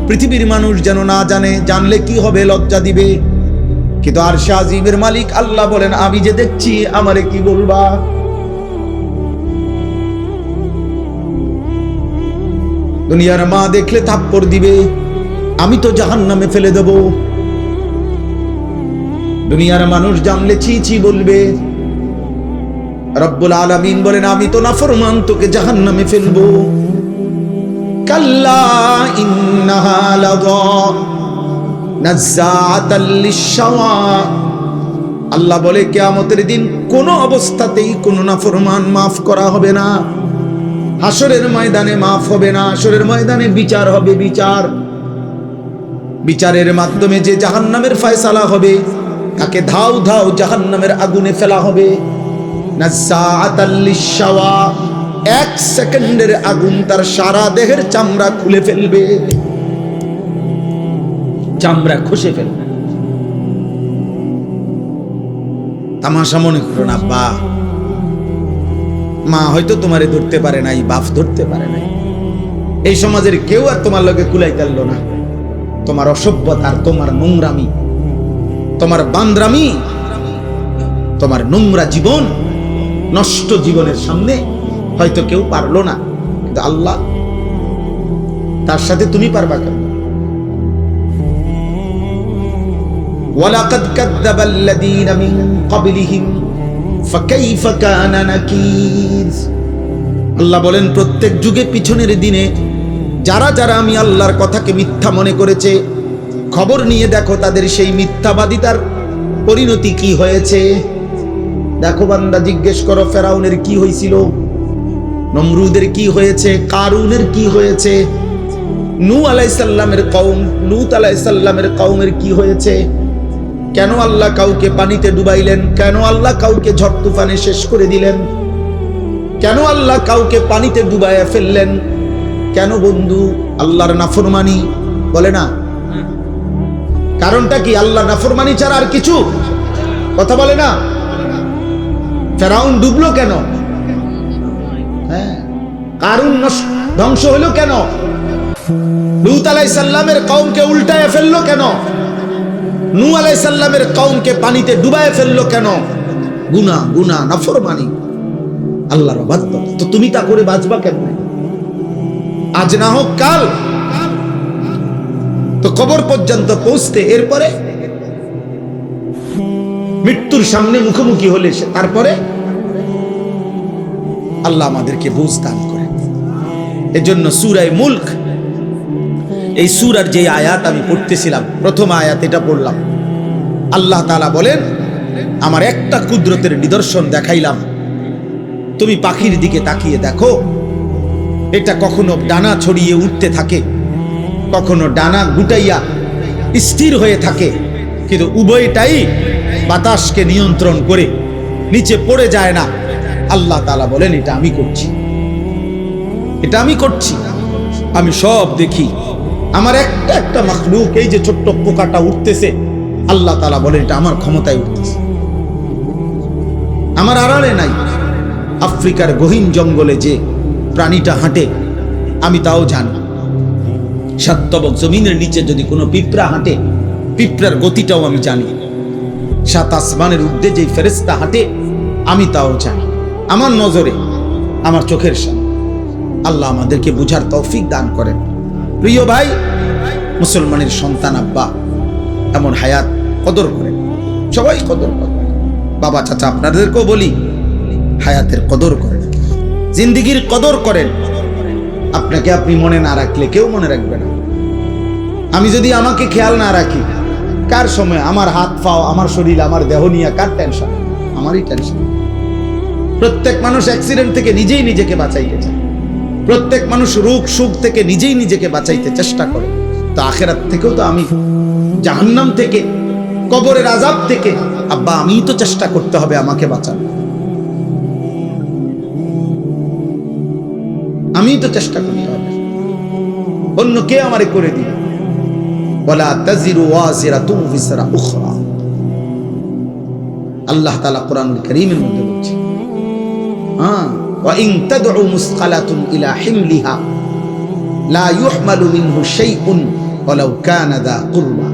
পৃথিবীর মানুষ যেন না জানে। জানলে কি হবে? লজ্জা দিবে। কিন্তু আরশে আজিমের মালিক আল্লাহ বলেন, আমি যে দেখছি আমারে কি বলবা? দুনিয়ার মা দেখলে থাপ্পড় দিবে, আমি তো জাহান্নামে ফেলে দেব। দুনিয়ার মানুষ জানলে ছি ছি বলবে। রব্বুল আলামিন বলেন, আমি তো নাফরমান, তোকে জাহান্নামে ফেলবো। কাল্লা ইন্নাহা লাযা নাযাআতাল লিশ-শাওয়া। আল্লাহ বলে, কিয়ামতের দিন কোন অবস্থাতেই কোন নাফরমান মাফ করা হবে না। হাসরের ময়দানে মাফ হবে না। হাসরের ময়দানে বিচার হবে। বিচারের মাধ্যমে যে জাহান্নামের ফয়সালা হবে, তাকে ধাও ধাও জাহান্নামের আগুনে ফেলা হবে। নাযাআতাল লিশ-শাওয়া। এক সেকেন্ডের আগুন তার সারা দেহের চামড়া খুলে ফেলবে, চামড়া খসে ফেলবে। তামাশা মনে করো না বা মা হয়তো তোমারে ধরতে পারে নাই, বাপ ধরতে পারে নাই, এই সমাজের কেউ আর তোমার লগে কুলাই কাটলো না। তোমার অসভ্যতা আর তোমার নোংরামি, তোমার বান্দ্রামি, তোমার নোংরা জীবন, নষ্ট জীবনের সামনে হয়তো কেউ পারলো না, কিন্তু আল্লাহ, তার সাথে তুমি পারবা কেন? ওয়ালাকাদ কাযযাবাল্লাযীনা মিন ক্বাবলিহিম ফাকাইফা কানা নাকির। আল্লাহ বলেন, প্রত্যেক যুগে পিছনের দিনে যারা যারা আমি আল্লাহর কথাকে মিথ্যা মনে করেছে, খবর নিয়ে দেখো তাদের সেই মিথ্যাবাদিতার পরিণতি কি হয়েছে। দেখো বান্দা, জিজ্ঞেস করো ফেরাউনের কি হয়েছিল, নমরুদের কি হয়েছে, কারুনের কি হয়েছে, নূহ আলাইহিস সালামের কওম, লূত আলাইহিস সালামের কওমের কি হয়েছে। কেন আল্লাহ কাউকে পানিতে ডুবাইলেন? কেন আল্লাহ কাউকে ঝড় তুফানে শেষ করে দিলেন? কেন আল্লাহ কাউকে পানিতে ডুবাইয়া ফেললেন? কেন বন্ধু? আল্লাহর নাফরমানি, বলে না? কারণটা কি? আল্লাহ নাফরমানি ছাড়া আর কিছু কথা বলে না? ফেরাউন ডুবলো কেন? হ্যাঁ, কারুন ধ্বংস হলো কেন? লূত আলাইহিস সালামের কওমকে উল্টায় ফেললো কেন? নূহ আলাইহিস সালামের কওমকে পানিতে ডুবায় ফেললো কেন? গুনাহ, গুনাহ, নাফরমানি, আল্লাহর অবাধ্যতা। তো তুমি তা করে বাঁচবা কেমনে? আজ না হোক কাল তো কবর পর্যন্ত পৌঁছতে, এরপরে মৃত্যুর সামনে মুখোমুখি হলে তারপরে আল্লাহ আমাদেরকে বুঝ দান করে। এজন্য সূরা মুলক, এই সূরার যে আয়াত আমি পড়তেছিলাম, প্রথম আয়াত এটা পড়লাম। আল্লাহ তাআলা বলেন, আমার একটা কুদরতের নিদর্শন দেখাইলাম, তুমি পাখির দিকে তাকিয়ে দেখো, এটা কখনো ডানা ছড়িয়ে উঠতে থাকে, কখনো ডানা গুটাইয়া স্থির হয়ে থাকে, কিন্তু উভয়টাই বাতাসকে নিয়ন্ত্রণ করে নিচে পড়ে যায় না। আল্লাহ তাআলা বলেন, এটা আমি করছি, এটা আমি করছি, আমি সব দেখি। আমার একটা একটা মাখলুক, এই যে ছোট্ট পোকাটা উঠতেছে, আল্লাহ তাআলা বলেন এটা আমার ক্ষমতায় উঠতেছে, আমার আড়ালে নাই। আফ্রিকার গহীন জঙ্গলে যে প্রাণীটা হাঁটে আমি তাও জানি। সাতবক জমিনের নিচে যদি কোনো পিঁপড়া হাঁটে, পিঁপড়ার গতিটাও আমি জানি। সাত আসমানের ঊর্ধ্বে যে ফেরেশতা হাঁটে আমি তাও জানি। আমার নজরে, আমার চোখের সামনে। আল্লাহ আমাদেরকে বুঝার তৌফিক দান করেন। প্রিয় ভাই, মুসলমানের সন্তান আব্বা এমন হায়াত কদর করেন, সবাই কদর করেন। বাবা চাচা আপনাদেরকেও বলি, হায়াতের কদর করেন, জিন্দিগির কদর করেন। আপনাকে আপনি মনে না রাখলে কেউ মনে রাখবে না। আমি যদি আমাকে খেয়াল না রাখি, কার সময় আমার হাত পাও, আমার শরীর, আমার দেহ নিয়ে কার টেনশন? আমারই টেনশন। প্রত্যেক মানুষ অ্যাক্সিডেন্ট থেকে নিজেই নিজেকে বাঁচাইতে চায়, প্রত্যেক মানুষ রোগ সুখ থেকে নিজেই নিজেকে বাঁচাইতে চেষ্টা করে। তো আখেরাত থেকেও তো আমি, জাহান্নাম থেকে, কবরের আযাব থেকে আব্বা আমিই তো চেষ্টা করতে হবে আমাকে বাঁচানো। আমি তো চেষ্টা করতে হবে, অন্য কে আমারে করে দিবে? ওয়ালা তাজিরু ওয়াজিরাতুন বিজরা উখরা। আল্লাহ তাআলা কোরআনুল কারীমের মধ্যে বলছে, ওয়া ইন তাদউ মুসকালাতুন ইলা হিমলিহা লা ইউহমালু মিনহু শাইউন ওয়ালাউ কানা দা কুরবা।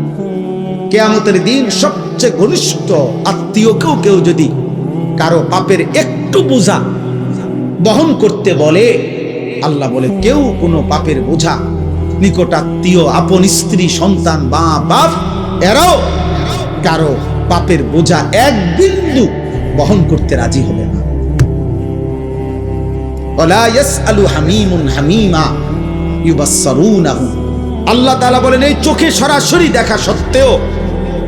কিয়ামতের দিন সবচেয়ে ঘনিষ্ঠ আত্মীয়কেও কেউ যদি কারো পাপের একটু বোঝা বহন করতে বলে, আল্লাহ বলে কেউ কোনো পাপের বোঝা, নিকট আত্মীয়, আপন স্ত্রী, সন্তান, মা বাপ, এরাও কারো পাপের বোঝা এক বিন্দু বহন করতে রাজি হবে না। ওয়ালা ইয়াসআলু হামীমুন হামীমা ইউবাসসিরুনাহু। আল্লাহ তাআলা বলেন, এই চোখে সরাসরি দেখা সত্ত্বেও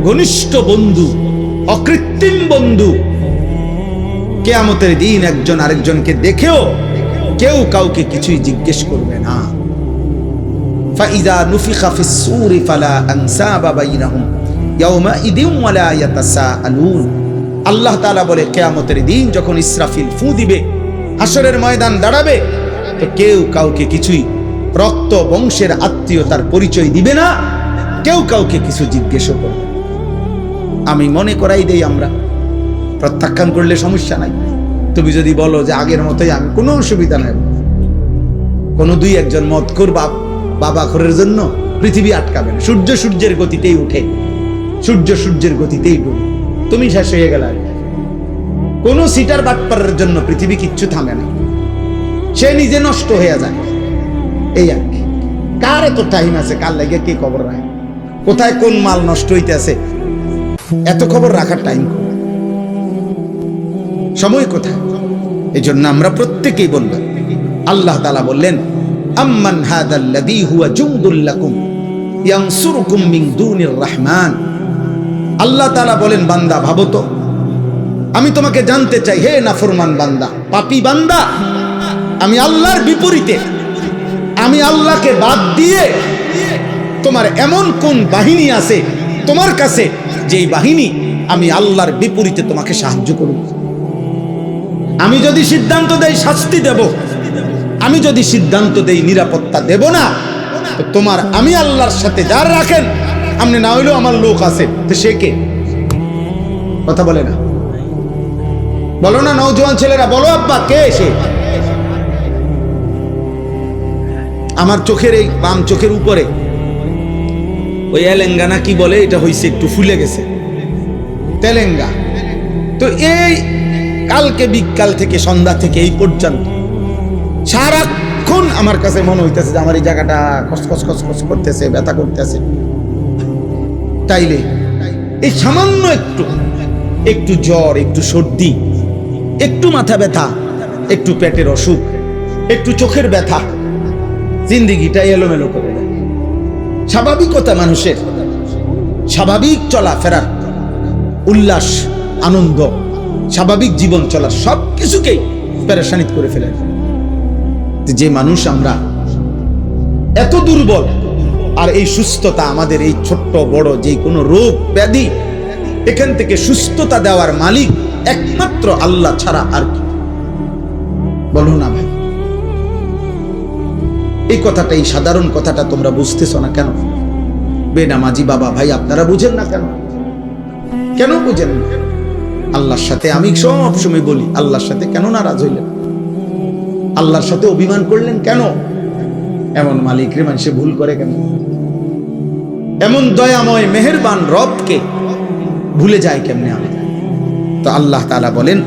ঘনিষ্ঠ বন্ধু, অকৃত্রিম বন্ধু, কিয়ামতের দিন একজন আরেকজনকে দেখেও কেউ কাউকে কিছুই জিজ্ঞেস করবে না। ফাইযা নুফিখা ফিস সূরি ফালা আনসাবা বাইনাহুম ইয়াওমাইদিন ওয়ালা ইয়াতাসাআলুন। আল্লাহ তাআলা বলে, কিয়ামতের দিন যখন ইসরাফিল ফু দিবে, হাসরের ময়দান দাঁড়াবে, তো কেউ কাউকে কিছুই রক্ত বংশের আত্মীয়তার পরিচয় দিবে না, কেউ কাউকে কিছু জিজ্ঞেস করবে। আমি মনে করাই দেই, আমরা প্রত্যাখ্যান করলে সমস্যা নাই। তুমি যদি বলো যে আগের মতোই, আমি কোনো অসুবিধা নাই। কোনো দুই একজন মদখোর বাবা খোরের জন্য পৃথিবী আটকাবে না। সূর্য সূর্যের গতিতেই উঠে, সূর্য সূর্যের গতিতেই ডুবে, তুমি শেষ হয়ে গেল। কোন সিটার বাটপারের জন্য পৃথিবী কিচ্ছু থামে না, সে নিজে নষ্ট হয়ে যায়। এই আর কি। কার এত টাইম আছে কার লাগে কে খবর রাখে, কোথায় কোন মাল নষ্ট হইতেছে, এত খবর রাখার টাইম সময় কোথায়? এই জন্য আমরা প্রত্যেকেই বললাম, আল্লাহ তাআলা বললেন, আম্মান হাদাল্লাযী হুয়া জুনদুল লাকুম ইয়ানসুরুকুম মিন দুনির রহমান। আল্লাহ তাআলা বলেন, বান্দা ভাবো তো, আমি তোমাকে জানতে চাই, হে নাফরমান বান্দা, পাপী বান্দা, আমি আল্লাহর বিপরীতে, আমি আল্লাহকে বাদ দিয়ে তোমার এমন কোন বাহিনী আছে তোমার কাছে, যেই বাহিনী আমি আল্লাহর বিপরীতে তোমাকে সাহায্য করব? আমি যদি সিদ্ধান্ত দেই শাস্তি দেব, আমি যদি সিদ্ধান্ত দেই নিরাপত্তা দেব না, তো তোমার আমি আল্লাহর সাথে যার রাখেন, আপনি না হইলেও আমার লোক আছে, তো সে কে? কথা বলে না, বলো না নওজোয়ান ছেলেরা, বলো আব্বা, কে সে? আমার চোখের এই বাম চোখের উপরে ওই এলেঙ্গানা কি বলে, এটা হইছে একটু ফুলে গেছে, তেলেঙ্গা। তো এই কালকে বিকাল থেকে সন্ধ্যা থেকে এই পর্যন্ত সারাক্ষণ আমার কাছে মনে হইতেছে যে আমার এই জায়গাটা খসখস খসখস করতেছে, ব্যথা করতেছে। তাইলে এই সামান্য একটু জ্বর, একটু সর্দি, একটু মাথা ব্যথা, একটু পেটের অসুখ, একটু চোখের ব্যথা, জিন্দিগিটা এলোমেলো করে দেয়। স্বাভাবিকতা মানুষের, স্বাভাবিক চলাফেরার, উল্লাস, আনন্দ, স্বাভাবিক জীবন চলার সব কিছুকেই পেরেশানিত করে ফেলে। যে মানুষ আমরা এত দুর্বল, আর এই সুস্থতা আমাদের, এই ছোট্ট বড় যে কোনো রোগ ব্যাধি, এখান থেকে সুস্থতা দেওয়ার মালিক একমাত্র আল্লাহ ছাড়া আর কি? বলো না ভাই, এই কথাটা, এই সাধারণ কথাটা তোমরা বুঝতেছো না কেন? বেনামাজি বাবা ভাই আপনারা বুঝেন না কেন? কেন বুঝেন না? আল্লাহর সাথে আমি সব সময় বলি, আল্লাহর সাথে কেন নারাজ হইলেন? আল্লাহর সাথে অভিমান করলেন কেন? এমন মালিক রে মানুষে ভুল করে কেন? এমন দয়াময় মেহেরবান রবকে ভুলে যায় কেমনে আমি? তো আল্লাহ তাআলা বলেন,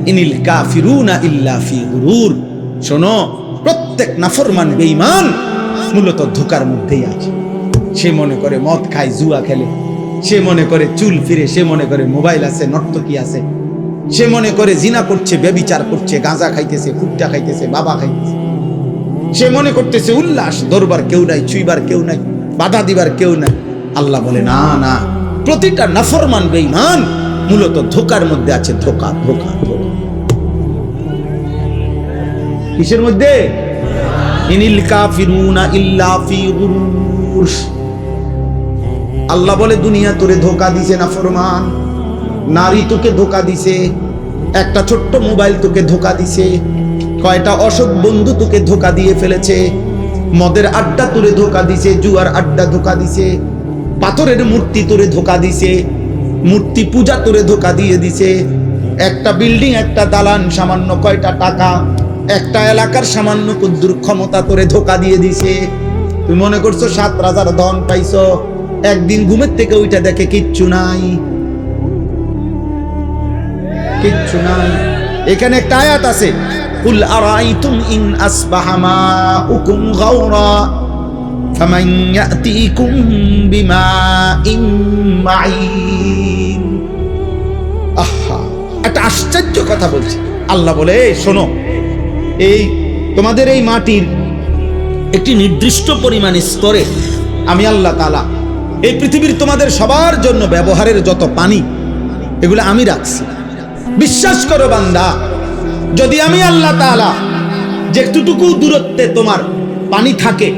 ইনিল কাফিরুনা ইল্লা ফি গুরুর। শোনো, প্রত্যেক নাফরমান বেঈমান মূলত ধোঁকার মধ্যেই আছে। সে মনে করে মদ খায়, জুয়া খেলে, সে মনে করে চুল ফিরে, সে মনে করে মোবাইল আছে, নর্তকী আছে, সে মনে করে জিনা করছে, ব্যভিচার করছে, গাঁজা খাইতেছে, ফুটটা খাইতেছে, বাবা খাইতেছে, সে মনে করতেছে উল্লাস, দরবার কেউ নাই, ছুইবার কেউ নাই, বাধা দিবার কেউ নাই। আল্লাহ বলে, না না, প্রতিটা নাফরমান বেঈমান মূলত ধোঁকার মধ্যে আছে। ধোঁকা ধোঁকা ধোঁকা কিসের মধ্যে? ইনিল কাফিরুনা ইল্লা ফি গুরুর। আল্লাহ বলে, দুনিয়া তোরে ধোঁকা দিছে নাফরমান, নারী তোকে ধোঁকা দিছে, একটা ছোট্ট মোবাইল তোকে ধোঁকা দিছে, কয়টা অসৎ বন্ধু তোকে ধোঁকা দিয়ে ফেলেছে, মদের আড্ডা তোরে ধোঁকা দিছে, জুয়ার আড্ডা ধোঁকা দিছে, পাথরের মূর্তি তোরে ধোঁকা দিছে, মূর্তি পূজা তোরে ধোঁকা দিয়ে দিছে, একটা বিল্ডিং, একটা দালান, সামান্য কয়টা টাকা, একটা এলাকার সামান্য কুদ্দুর ক্ষমতা তোরে ধোঁকা দিয়ে দিছে। তুমি মনে করছো 7 রাজার ধন পাইছো, একদিন ঘুমের থেকে ওইটা দেখে কিচ্ছু নাই, কিচ্ছু নাই। এখানে একটা আয়াত আছে, কুল আরাইতুম ইন আসবাহা মাউকুম গাওরা ফামান ইয়াতিকুম বিমাইন মাঈন। আহা, একটা আশ্চর্য কথা বলছি। আল্লাহ বলে, শোনো, এই তোমাদের এই মাটির একটি নির্দিষ্ট পরিমাণ স্তরে আমি আল্লাহ তাআলা এই পৃথিবীর তোমাদের সবার জন্য ব্যবহারের যত পানি, এগুলো আমি রাখছি। বিশ্বাস করো বান্দা, যদি আমি আল্লাহ তাআলা যেটুকু দূরত্বে তোমার পানি থাকে,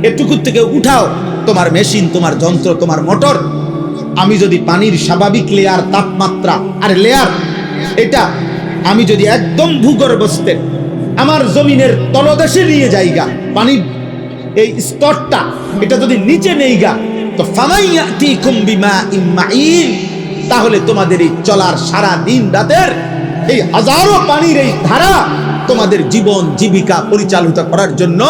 এটুকু থেকে উঠাও তোমার মেশিন, তোমার যন্ত্র, তোমার মোটর, আমি যদি পানির স্বাভাবিক লেয়ার, তাপমাত্রা আর লেয়ার, এটা আমি যদি একদম ভূগর্ভস্থে আমার জমিনের তলদেশে নিয়ে যাইগা, পানির এই স্তরটা এটা যদি নিচে নেইগা, তো ফামাইয়াতিকুম বিমাইন মাইন, তাহলে তোমাদের এই চলার সারা দিন রাতের এই হাজারো পানির এই ধারা তোমাদের জীবন জীবিকা পরিচালিত করার জন্য,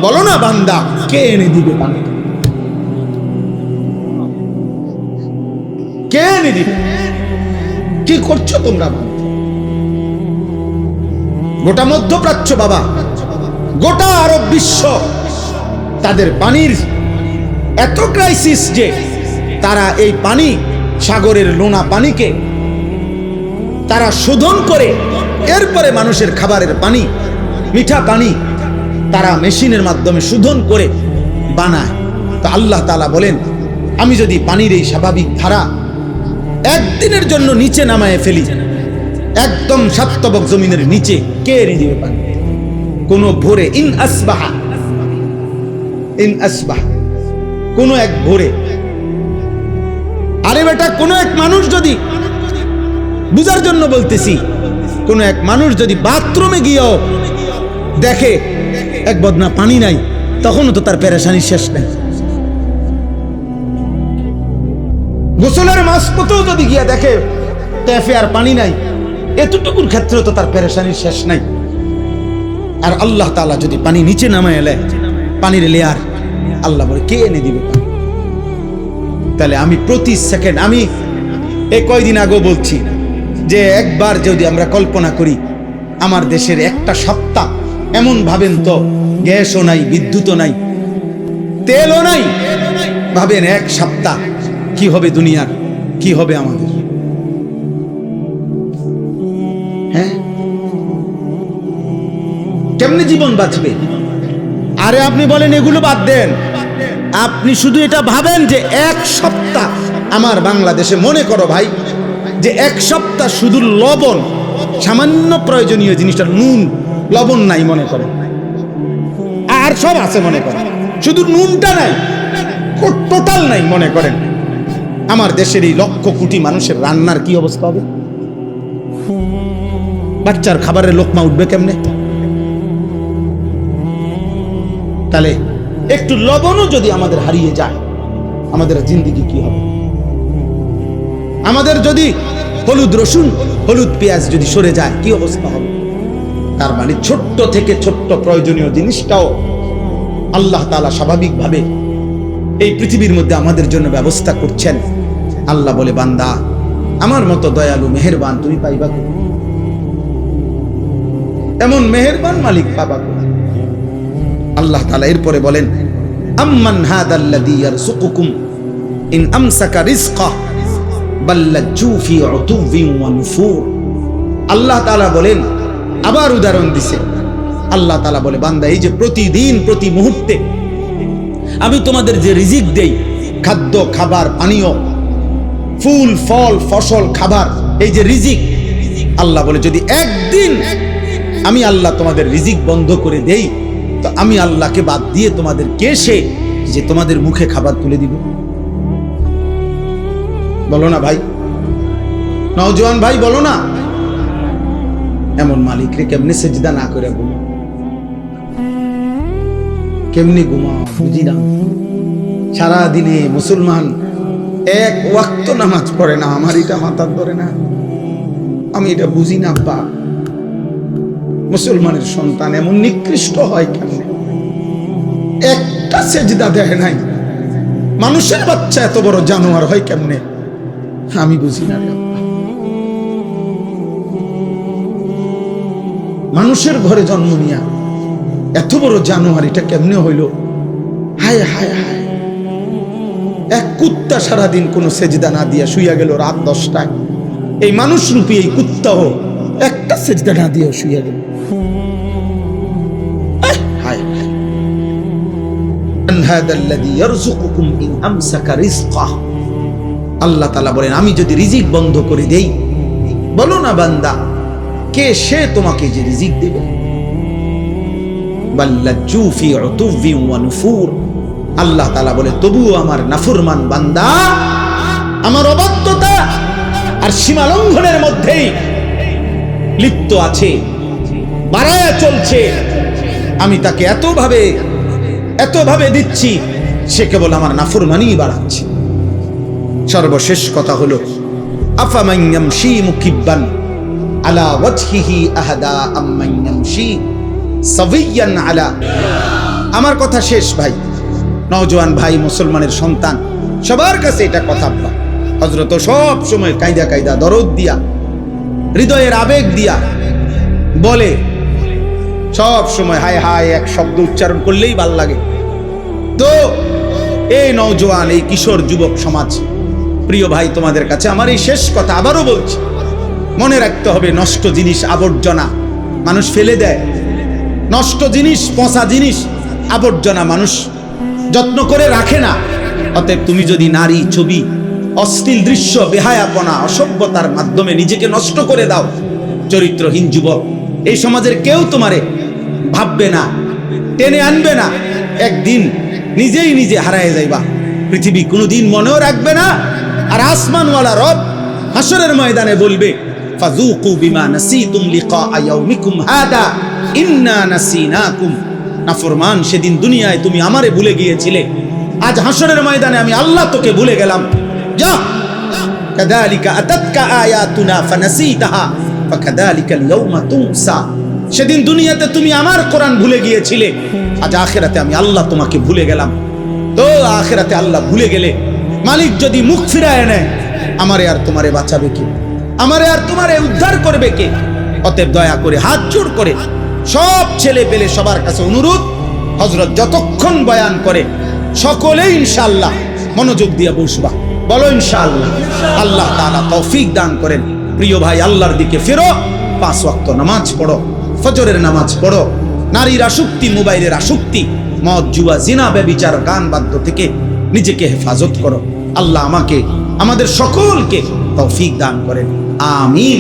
বলো না বান্দা, কে এনে দিবে পানি? কে এনে দিবে? কি করছো তোমরা? গোটা মধ্যপ্রাচ্য বাবা, গোটা আরব বিশ্ব, তাদের পানির এত ক্রাইসিস যে তারা এই পানি, সাগরের লোনা পানিকে তারা শোধন করে এরপরে মানুষের খাবারের পানি, মিঠা পানি তারা মেশিনের মাধ্যমে শোধন করে বানায়। তো আল্লাহ তাআলা বলেন, আমি যদি পানির এই স্বাভাবিক ধারা একদিনের জন্য নিচে নামায় ফেলি, একদম সাতবক জমিনের নিচে, কে এনে দিবে পানি? কোন ভোরে ইন আসবাহা কোন এক ভোরে, আরে বেটা, কোন এক মানুষ যদি, বুঝার জন্য বলতেছি, কোন এক মানুষ যদি বাথরুমে গিয়েও দেখে এক বদনা পানি নাই, তখনও তো তার পেরেশানির শেষ নাই। গোসলের মাঝপথেও যদি গিয়া দেখে ট্যাপে আর পানি নাই, এতটুকুর ক্ষেত্রে তো তার পেরেশানির শেষ নাই। আর আল্লাহ তাআলা যদি পানি নিচে নামায় এলে, পানির লেয়ার, আল্লাহ বলে কে এনে দিবে পানি? তাহলে আমি প্রতি সেকেন্ড, আমি এই কয়দিন আগে বলছি যে একবার যদি আমরা কল্পনা করি আমার দেশের একটা সপ্তাহ, এমন ভাবেন তো গ্যাসও নাই, বিদ্যুৎও নাই, তেলও নাই, ভাবেন এক সপ্তাহ কি হবে দুনিয়ার, কি হবে আমাদের? হ্যাঁ, কেমনে জীবন বাঁচবে? আরে আপনি বলেন এগুলো বাদ দেন, আপনি শুধু এটা ভাবেন যে এক সপ্তাহ আমার বাংলাদেশে, মনে করো ভাই যে এক সপ্তাহ শুধু লবণ, সামান্য প্রয়োজনীয় জিনিসটা নুন লবণ নাই মনে করেন, আর সব আছে মনে করেন, শুধু নুনটা নাই, টোটাল নাই মনে করেন, আমার দেশের এই লক্ষ কোটি মানুষের রান্নার কি অবস্থা হবে? বাচ্চার খাবারের লোকমা উঠবে কেমনে? তাহলে একটু লবণও যদি আমাদের হারিয়ে যায়, আমাদের জিন্দেগি কি হবে? আমাদের যদি হলুদ রসুন, হলুদ পেঁয়াজ যদি সরে যায়, কি অবস্থা হবে? তার মানে ছোট্ট থেকে ছোট্ট প্রয়োজনীয় জিনিসটাও আল্লাহ তাআলা স্বাভাবিকভাবে এই পৃথিবীর মধ্যে আমাদের জন্য ব্যবস্থা করছেন। আল্লাহ বলে, বান্দা, আমার মতো দয়ালু মেহেরবান তুমি পাইবা কোথায়? এমন মেহেরবান মালিক পাবা কোথায়? আল্লাহ তাআলা এরপরে বলেন, আম্মান হাদাল্লাযী ইয়ারযুকুকুম ইন আমসাকা রিজকা বাল লাজ্জু ফি উতুবিন ওয়া নুফুর। আল্লাহ তাআলা বলেন, আবার উদাহরণ দিছে, আল্লাহ তাআলা বলে, বান্দা, এই যে প্রতিদিন প্রতি মুহূর্তে আমি তোমাদের যে রিজিক দেই, খাদ্য, খাবার, পানীয়, ফুল, ফল, ফসল, খাবার, এই যে রিজিক, আল্লাহ বলে যদি একদিন আমি আল্লাহ তোমাদের রিজিক বন্ধ করে দেই, তো আমি আল্লাহকে বাদ দিয়ে তোমাদের কে সে যে তোমাদের মুখে খাবার তুলে দিব? বলো না ভাই, নওজোয়ান ভাই, বলো না। এমন মালিক রে কেমনে সেজদা না করে ঘুমা? কেমনে ঘুমাও বুঝি না। সারা দিনে মুসলমান এক ওয়াক্ত নামাজ পড়ে না, আমার এটা মাথার ধরে না, আমি এটা বুঝি না। আব্বা, মুসলমানের সন্তান এমন নিকৃষ্ট হয় কেমনে? একটা সেজদা দেয় নাই। মানুষের বাচ্চা এত বড় জানোয়ার হয় কেমনে? আমি বুঝি না রে আব্বা। মানুষের ঘরে জন্ম নিয়া এত বড় জানোয়ার এটা কেমনে হইল? হায় হায় হায়। এক কুত্তা সারাদিন কোনো সেজদা না দিয়া শুইয়া গেল রাত 10টায়। এই মানুষ রূপী এই কুত্তাও একটা সেজদা না দিয়া শুইয়া গেল। আল্লাহ তাআলা বলেন, আমি যদি রিজিক বন্ধ করে দেই, বলো না বান্দা, কে সে তোমাকে যে রিজিক দেবে? বাল্লাজু ফি উতুবিন ওয়া নুফুর। আল্লাহ তাআলা বলে, তবুও আমার নাফরমান বান্দা আমার অবাধ্যতা আর সীমা লঙ্ঘনের মধ্যেই লিপ্ত আছে, বাড়ায়া চলছে, আমি তাকে এতভাবে দিচ্ছি, সে কেবল আমার নাফরমানি বাড়াচ্ছে। সর্বশেষ কথা হলো, আফামান ইয়ামশি মুকিব্বান আলা ওয়াজহিহি আহাদা আম্মান ইয়ামশি সাবিয়ান আলা। আমার কথা শেষ ভাই, নওজোয়ান ভাই, মুসলমানের সন্তান, সবার কাছে এটা কথা। হযরত সব সময় কায়দা দরদ দিয়া, হৃদয়ের আবেগ দিয়া বলে, সব সময় হায় হায় এক শব্দ উচ্চারণ করলেই ভাল লাগে। তো এই নওজোয়ান, এই কিশোর যুবক সমাজ, প্রিয় ভাই, তোমাদের কাছে আমার এই শেষ কথা আবারও বলছি, মনে রাখতে হবে, নষ্ট জিনিস, আবর্জনা মানুষ ফেলে দেয়। নষ্ট জিনিস, পচা জিনিস, আবর্জনা মানুষ যত্ন করে রাখে না। অতএব তুমি যদি নারী, ছবি, অশ্লীল দৃশ্য, বেহায়াপনা, অসভ্যতার মাধ্যমে নিজেকে নষ্ট করে দাও, চরিত্রহীন যুবক, এই সমাজের কেউ তোমারে ভাববে না, টেনে আনবে না। একদিন নিজেই নিজে হারায় যাইবা, পৃথিবী কোনোদিন মনেও রাখবে না। আর আসমানওয়ালা রব হাসরের ময়দানে বলবে, ফাযুকু বিমা নাসিতুম লিকা ইয়াউমিকুম হাদা ইন্না নাসিনাকুম। নাফরমান, সেদিন দুনিয়ায় তুমি আমারে ভুলে গিয়েছিলে, আজ হাসরের ময়দানে আমি আল্লাহ তোকে ভুলে গেলাম। যা, কাযালিকা আতাতকা আয়াতুনা ফানাসিতাহা ফাকাযালিকাল ইয়াউমা তুনসা। সেদিন দুনিয়াতে তুমি আমার কোরআন ভুলে গিয়েছিলে, আজ আখিরাতে আমি আল্লাহ তোমাকে ভুলে গেলাম। তো আখিরাতে আল্লাহ ভুলে গেলে মালিক যদি মুখ ফিরায় নেয়, আমারে আর তোমারে বাঁচাবে কে? আমারে আর তোমারে উদ্ধার করবে কে? অতএব দয়া করে, হাত জোড় করে সব ছেলে পেলে সবার কাছে অনুরোধ, হযরত যতক্ষণ বয়ান করে সকলেই ইনশাআল্লাহ মনোযোগ দিয়ে বসবা। বলো ইনশাআল্লাহ। আল্লাহ তাআলা তৌফিক দান করেন। প্রিয় ভাই, আল্লাহর দিকে ফেরো, 5 ওয়াক্ত নামাজ পড়ো, ফজরের নামাজ পড়ো। নারীর আসক্তি, মোবাইলের আসক্তি, মদ, জুয়া, জিনা, ব্যভিচার, গান বাদ্য থেকে নিজেকে হেফাজত করো। আল্লাহ আমাকে, আমাদের সকলকে তৌফিক দান করেন। আমিন।